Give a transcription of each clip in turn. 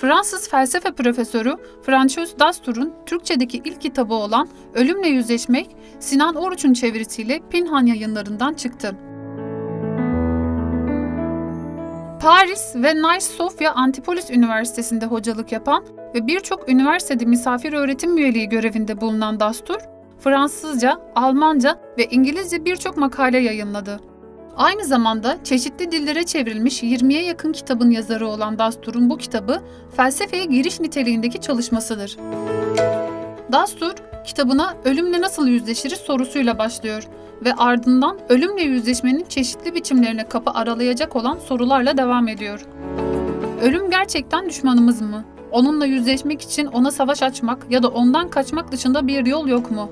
Fransız felsefe profesörü François Dastur'un Türkçedeki ilk kitabı olan Ölümle Yüzleşmek, Sinan Oruç'un çevirisiyle Pinhan Yayınları'ndan çıktı. Paris ve Nice Sofia Antipolis Üniversitesi'nde hocalık yapan ve birçok üniversitede misafir öğretim üyeliği görevinde bulunan Dastur, Fransızca, Almanca ve İngilizce birçok makale yayınladı. Aynı zamanda çeşitli dillere çevrilmiş 20'ye yakın kitabın yazarı olan Dastur'un bu kitabı felsefeye giriş niteliğindeki çalışmasıdır. Dastur, kitabına ölümle nasıl yüzleşiriz sorusuyla başlıyor ve ardından ölümle yüzleşmenin çeşitli biçimlerine kapı aralayacak olan sorularla devam ediyor. Ölüm gerçekten düşmanımız mı? Onunla yüzleşmek için ona savaş açmak ya da ondan kaçmak dışında bir yol yok mu?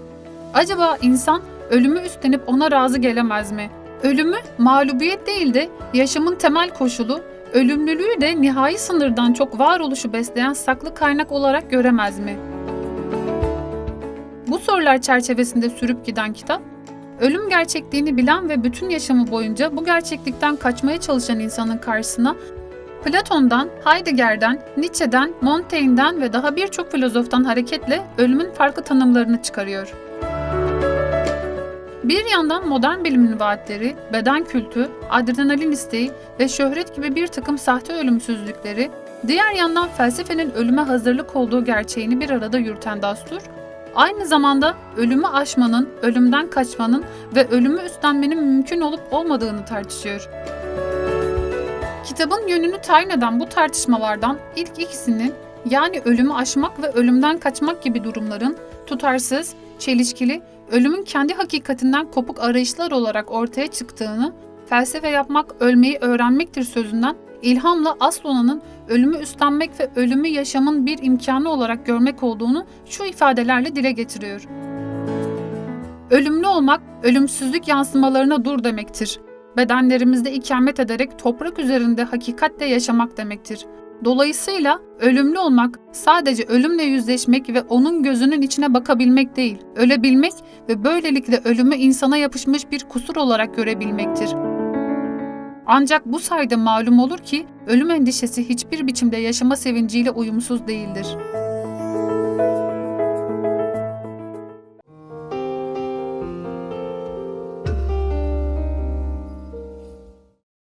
Acaba insan ölümü üstlenip ona razı gelemez mi? Ölümü mağlubiyet değil de yaşamın temel koşulu, ölümlülüğü de nihai sınırdan çok varoluşu besleyen saklı kaynak olarak göremez mi? Bu sorular çerçevesinde sürüp giden kitap, ölüm gerçekliğini bilen ve bütün yaşamı boyunca bu gerçeklikten kaçmaya çalışan insanın karşısına Platon'dan, Heidegger'den, Nietzsche'den, Montaigne'den ve daha birçok filozoftan hareketle ölümün farklı tanımlarını çıkarıyor. Bir yandan modern bilimin vaatleri, beden kültü, adrenalin isteği ve şöhret gibi bir takım sahte ölümsüzlükleri, diğer yandan felsefenin ölüme hazırlık olduğu gerçeğini bir arada yürüten Dastur, aynı zamanda ölümü aşmanın, ölümden kaçmanın ve ölümü üstlenmenin mümkün olup olmadığını tartışıyor. Kitabın yönünü tayin eden bu tartışmalardan ilk ikisinin, yani ölümü aşmak ve ölümden kaçmak gibi durumların tutarsız, çelişkili, ölümün kendi hakikatinden kopuk arayışlar olarak ortaya çıktığını, felsefe yapmak ölmeyi öğrenmektir sözünden ilhamla Aslona'nın ölümü üstlenmek ve ölümü yaşamın bir imkanı olarak görmek olduğunu şu ifadelerle dile getiriyor. Ölümlü olmak, ölümsüzlük yansımalarına dur demektir. Bedenlerimizde ikamet ederek toprak üzerinde hakikatle yaşamak demektir. Dolayısıyla ölümlü olmak sadece ölümle yüzleşmek ve onun gözünün içine bakabilmek değil, ölebilmek ve böylelikle ölümü insana yapışmış bir kusur olarak görebilmektir. Ancak bu sayede malum olur ki ölüm endişesi hiçbir biçimde yaşama sevinciyle uyumsuz değildir.